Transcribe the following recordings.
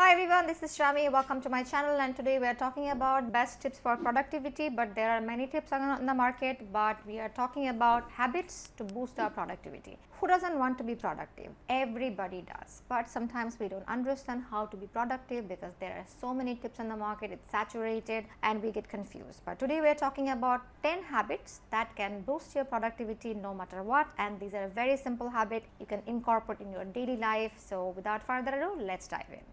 Hi everyone, this is Shammy. Welcome to my channel, and today we are talking about best tips for productivity. But there are many tips on the market, but we are talking about habits to boost our productivity. Who doesn't want to be productive? Everybody does, but sometimes we don't understand how to be productive because there are so many tips on the market, it's saturated and we get confused. But today we are talking about 10 habits that can boost your productivity no matter what, and these are a very simple habit you can incorporate in your daily life. So without further ado, let's dive in.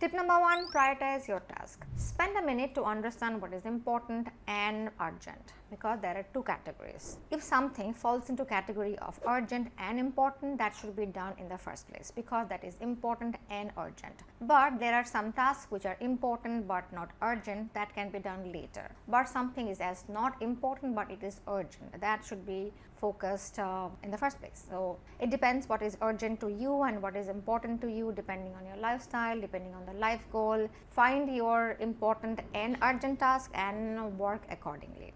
Tip number 1, prioritize your task. Spend a minute to understand what is important and urgent, because there are two categories. If something falls into category of urgent and important, that should be done in the first place because that is important and urgent. But there are some tasks which are important but not urgent that can be done later. But something is as not important but it is urgent, that should be focused in the first place. So it depends what is urgent to you and what is important to you, depending on your lifestyle, depending on the life goal. Find your important and urgent task and work accordingly.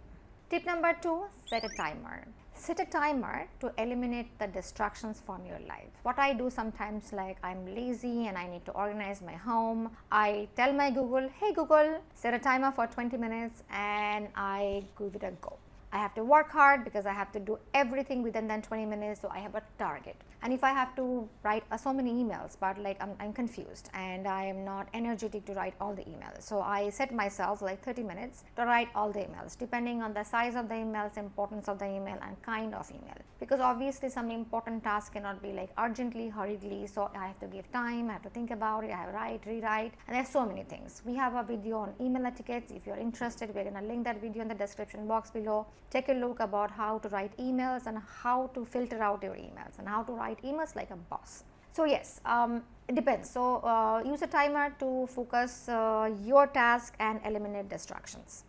Tip number 2, set a timer. Set a timer to eliminate the distractions from your life. What I do sometimes, like I'm lazy and I need to organize my home, I tell my Google, hey Google, set a timer for 20 minutes and I give it a go. I have to work hard because I have to do everything within that 20 minutes, so I have a target. And if I have to write so many emails, but like I'm confused and I am not energetic to write all the emails, so I set myself like 30 minutes to write all the emails, depending on the size of the emails, importance of the email and kind of email, because obviously some important tasks cannot be like urgently, hurriedly, so I have to give time, I have to think about it, I have to write, rewrite, and there's so many things. We have a video on email etiquettes. If you're interested, we're going to link that video in the description box below. Take a look about how to write emails and how to filter out your emails and how to write emails like a boss. So yes, it depends. So use a timer to focus your task and eliminate distractions.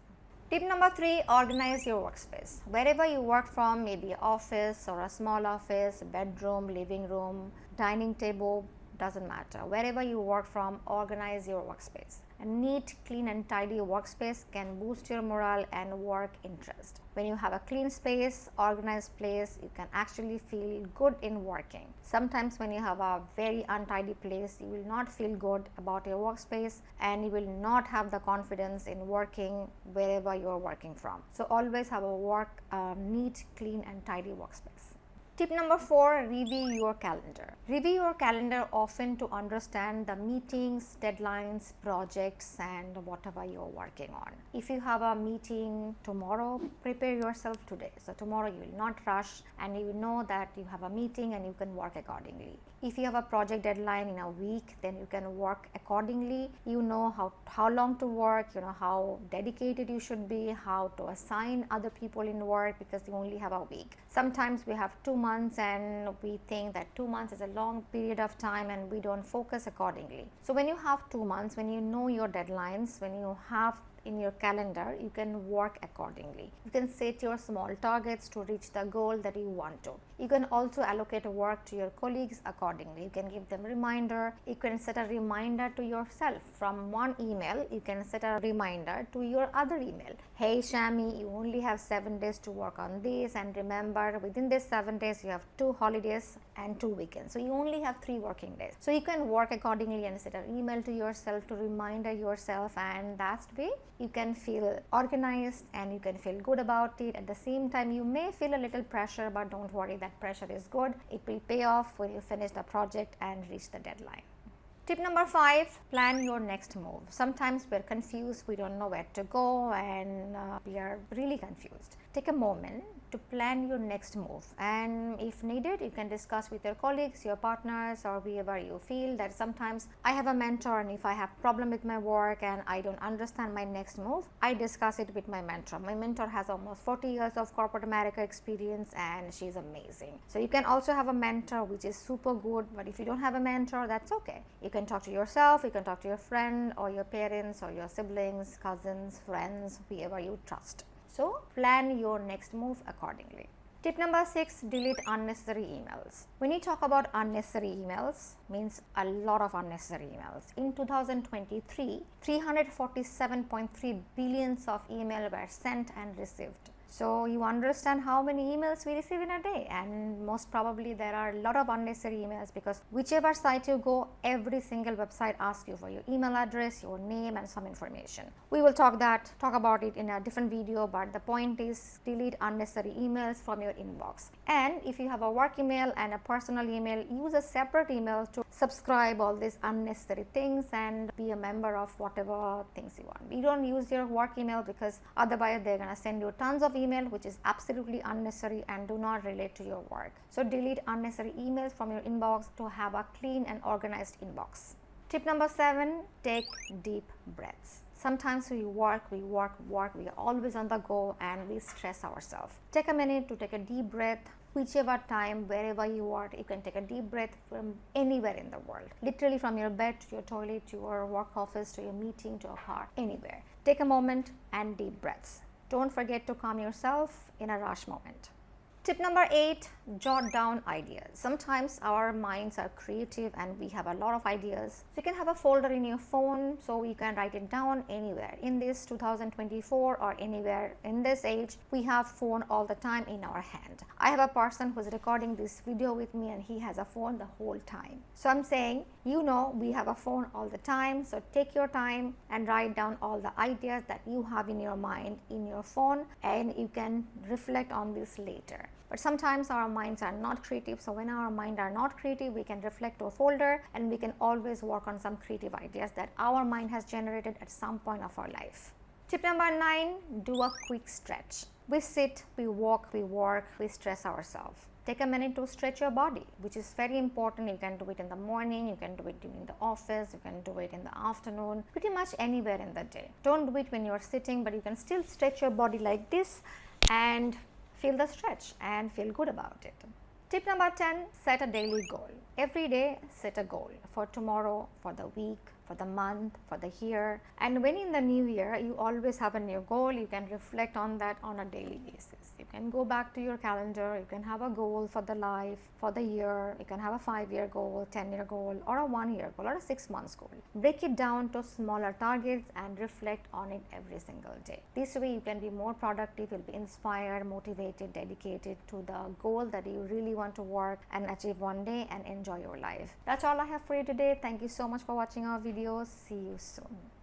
Tip number 3, organize your workspace. Wherever you work from, maybe an office or a small office, bedroom, living room, dining table, doesn't matter. Wherever you work from, organize your workspace. A neat, clean and tidy workspace can boost your morale and work interest. When you have a clean space, organized place, you can actually feel good in working. Sometimes when you have a very untidy place, you will not feel good about your workspace and you will not have the confidence in working wherever you are working from. So always have a neat, clean and tidy workspace. Tip number 4, review your calendar. Review your calendar often to understand the meetings, deadlines, projects and whatever you are working on. If you have a meeting tomorrow, prepare yourself today. So tomorrow you will not rush and you will know that you have a meeting and you can work accordingly. If you have a project deadline in a week, then you can work accordingly. You know how long to work, you know how dedicated you should be, how to assign other people in work, because you only have a week. Sometimes we have 2 months and we think that 2 months is a long period of time and we don't focus accordingly. So when you have 2 months, when you know your deadlines, when you have in your calendar, you can work accordingly. You can set your small targets to reach the goal that you want to. You can also allocate work to your colleagues accordingly. You can give them a reminder. You can set a reminder to yourself. From one email, you can set a reminder to your other email. Hey Shammy, you only have 7 days to work on this, and remember within these 7 days you have 2 holidays and 2 weekends. So you only have 3 working days. So you can work accordingly and set an email to yourself to remind yourself, and that's the way you can feel organized and you can feel good about it. At the same time, you may feel a little pressure, but don't worry, that pressure is good. It will pay off when you finish the project and reach the deadline. Tip number 5, plan your next move. Sometimes we're confused, we don't know where to go and we are really confused. Take a moment to plan your next move, and if needed, you can discuss with your colleagues, your partners, or whoever you feel that sometimes I have a mentor, and if I have problem with my work and I don't understand my next move, I discuss it with my mentor. My mentor has almost 40 years of corporate America experience and she's amazing. So you can also have a mentor which is super good, but if you don't have a mentor, that's okay. You can talk to yourself, you can talk to your friend or your parents or your siblings, cousins, friends, whoever you trust. So plan your next move accordingly. Tip number 6, delete unnecessary emails. When you talk about unnecessary emails, means a lot of unnecessary emails. In 2023, 347.3 billions of email were sent and received. So you understand how many emails we receive in a day, and most probably there are a lot of unnecessary emails, because whichever site you go, every single website asks you for your email address, your name, and some information. We will talk about it in a different video, but the point is delete unnecessary emails from your inbox. And if you have a work email and a personal email, use a separate email to subscribe all these unnecessary things and be a member of whatever things you want. You don't use your work email, because otherwise they're going to send you tons of email which is absolutely unnecessary and do not relate to your work. So delete unnecessary emails from your inbox to have a clean and organized inbox. Tip number 7, take deep breaths. Sometimes we work, we are always on the go and we stress ourselves. Take a minute to take a deep breath. Whichever time, wherever you are, you can take a deep breath from anywhere in the world. Literally from your bed to your toilet, to your work office, to your meeting, to a car, anywhere. Take a moment and deep breaths. Don't forget to calm yourself in a rush moment. Tip number 8, jot down ideas. Sometimes our minds are creative and we have a lot of ideas. You can have a folder in your phone so you can write it down anywhere. In this 2024 or anywhere in this age, we have phone all the time in our hand. I have a person who's recording this video with me and he has a phone the whole time. So I'm saying, we have a phone all the time. So take your time and write down all the ideas that you have in your mind in your phone, and you can reflect on this later. But sometimes our minds are not creative, so when our mind are not creative, we can reflect to a folder and we can always work on some creative ideas that our mind has generated at some point of our life. Tip number 9, do a quick stretch. We sit, we walk, we work, we stress ourselves. Take a minute to stretch your body, which is very important. You can do it in the morning, you can do it during the office, you can do it in the afternoon, pretty much anywhere in the day. Don't do it when you're sitting, but you can still stretch your body like this and feel the stretch and feel good about it. Tip number 10, set a daily goal. Every day, set a goal for tomorrow, for the week, for the month, for the year. And when in the new year, you always have a new goal, you can reflect on that on a daily basis. You can go back to your calendar, you can have a goal for the life, for the year, you can have a 5-year goal, 10-year goal, or a 1-year goal, or a 6-month goal. Break it down to smaller targets and reflect on it every single day. This way you can be more productive, you'll be inspired, motivated, dedicated to the goal that you really want to work and achieve one day and enjoy your life. That's all I have for you today. Thank you so much for watching our videos. See you soon.